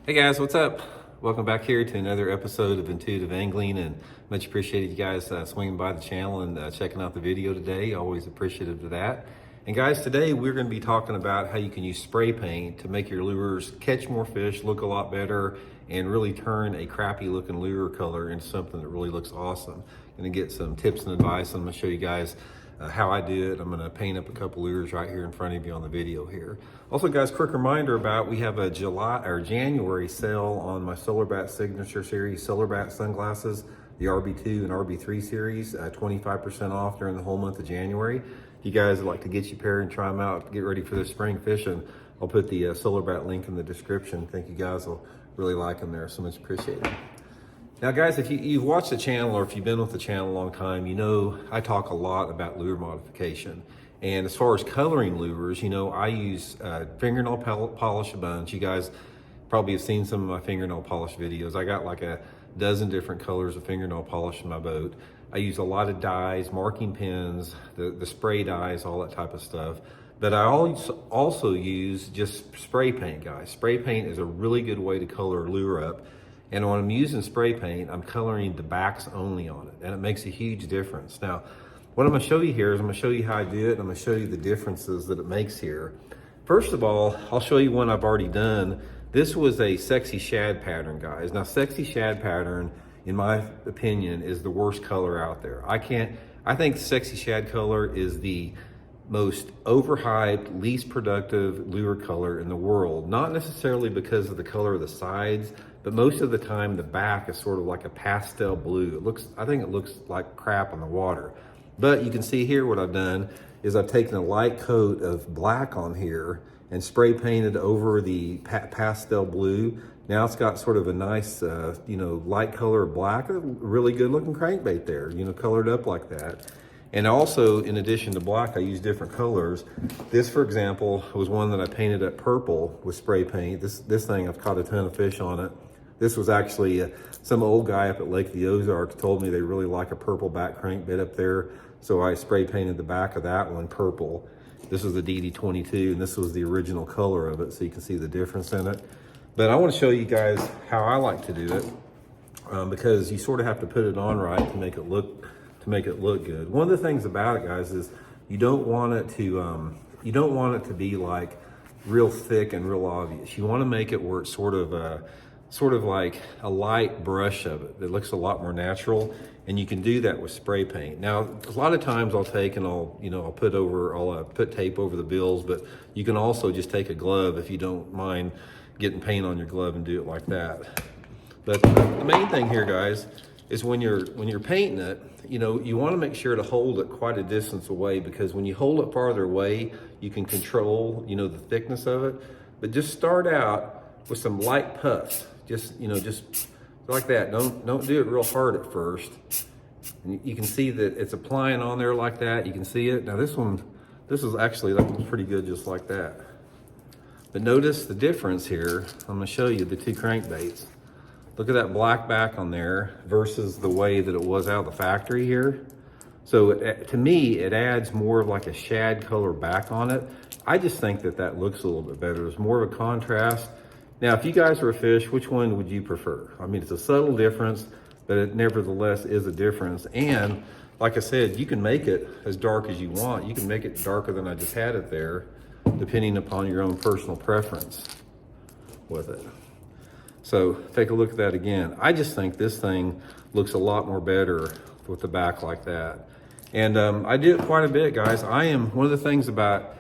Hey guys, what's up? Welcome back here to another episode of Intuitive Angling, and much appreciated you guys swinging by the channel and checking out the video today. Always appreciative of that. And guys, today we're going to be talking about how you can use spray paint to make your lures catch more fish, look a lot better, and really turn a crappy looking lure color into something that really looks awesome. Going to get some tips and advice. I'm going to show you guys how I do it. I'm going to paint up a couple lures right here in front of you on the video here. Also guys, quick reminder about we have a January sale on my Solarbat signature series Solarbat sunglasses, the RB2 and RB3 series, 25% off during the whole month of January. If you guys would like to get you a pair and try them out, get ready for the spring fishing, I'll put the Solarbat link in the description. I think you guys will really like them there, so much appreciated. Now guys, if you've watched the channel or if you've been with the channel a long time, you know I talk a lot about lure modification. And as far as coloring lures, you know, I use fingernail polish a bunch. You guys probably have seen some of my fingernail polish videos. I got like a dozen different colors of fingernail polish in my boat. I use a lot of dyes, marking pens, the spray dyes, all that type of stuff. But I also use just spray paint, guys. Spray paint is a really good way to color a lure up. And when I'm using spray paint, I'm coloring the backs only on it, and it makes a huge difference. Now, what I'm gonna show you here is I'm gonna show you how I do it, and I'm gonna show you the differences that it makes here. First of all, I'll show you one I've already done. This was a Sexy Shad Pattern, guys. Now, Sexy Shad Pattern, in my opinion, is the worst color out there. I think Sexy Shad color is the most overhyped, least productive lure color in the world. Not necessarily because of the color of the sides, but most of the time the back is sort of like a pastel blue. I think it looks like crap on the water. But you can see here what I've done is I've taken a light coat of black on here and spray painted over the pastel blue. Now it's got sort of a nice, light color of black, a really good looking crankbait there, colored up like that. And also, in addition to black, I use different colors. This, for example, was one that I painted up purple with spray paint. This thing, I've caught a ton of fish on it. This was actually some old guy up at Lake of the Ozarks told me they really like a purple back crankbait up there. So I spray painted the back of that one purple. This was the DD22, and this was the original color of it, so you can see the difference in it. But I want to show you guys how I like to do it, because you sort of have to put it on right to make it look good. One of the things about it, guys, is you don't want it to be like real thick and real obvious. You want to make it where it's sort of like a light brush of it that looks a lot more natural, and you can do that with spray paint. Now, a lot of times I'll take and I'll put tape over the bills, but you can also just take a glove if you don't mind getting paint on your glove and do it like that. But the main thing here, guys, is when you're painting it, you want to make sure to hold it quite a distance away, because when you hold it farther away, you can control, the thickness of it. But just start out with some light puffs, just like that. Don't do it real hard at first. And you can see that it's applying on there like that. You can see it. Now this is actually, that looks pretty good just like that. But notice the difference here. I'm gonna show you the two crankbaits. Look at that black back on there versus the way that it was out of the factory here. So to me, it adds more of like a shad color back on it. I just think that looks a little bit better. There's more of a contrast. Now, if you guys are a fish, which one would you prefer? I mean, it's a subtle difference, but it nevertheless is a difference. And like I said, you can make it as dark as you want. You can make it darker than I just had it there, depending upon your own personal preference with it. So take a look at that again. I just think this thing looks a lot more better with the back like that. And I do it quite a bit, guys. One of the things about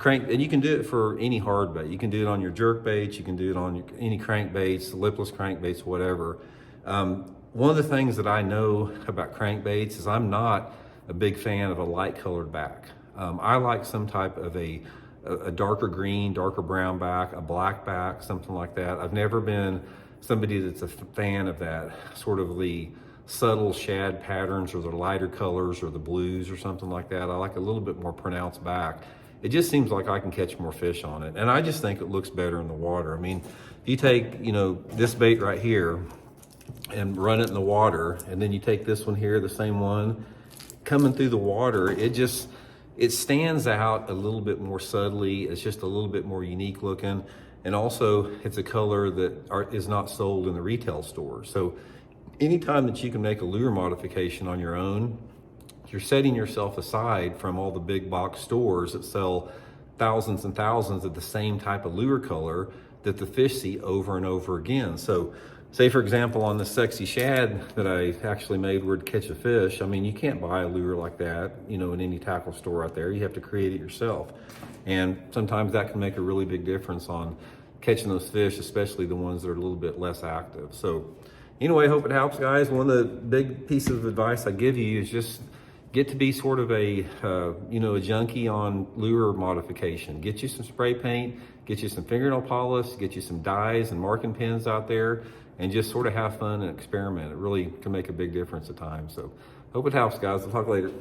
and you can do it for any hard bait. You can do it on your jerk baits. You can do it on any crankbaits, lipless crankbaits, whatever. One of the things that I know about crankbaits is I'm not a big fan of a light colored back. I like some type of a darker green, darker brown back, a black back, something like that. I've never been somebody that's a fan of that sort of the subtle shad patterns or the lighter colors or the blues or something like that. I like a little bit more pronounced back. It just seems like I can catch more fish on it. And I just think it looks better in the water. I mean, if you take, this bait right here and run it in the water, and then you take this one here, the same one, coming through the water, it stands out a little bit more subtly. It's just a little bit more unique looking. And also it's a color that is not sold in the retail store. So anytime that you can make a lure modification on your own, you're setting yourself aside from all the big box stores that sell thousands and thousands of the same type of lure color that the fish see over and over again. So say for example, on the sexy shad that I actually made where to catch a fish, I mean, you can't buy a lure like that, you know, in any tackle store out there. You have to create it yourself. And sometimes that can make a really big difference on catching those fish, especially the ones that are a little bit less active. So anyway, I hope it helps, guys. One of the big pieces of advice I give you is just get to be sort of a, a junkie on lure modification. Get you some spray paint, get you some fingernail polish, get you some dyes and marking pens out there, and just sort of have fun and experiment. It really can make a big difference at times. So hope it helps, guys. We'll talk later.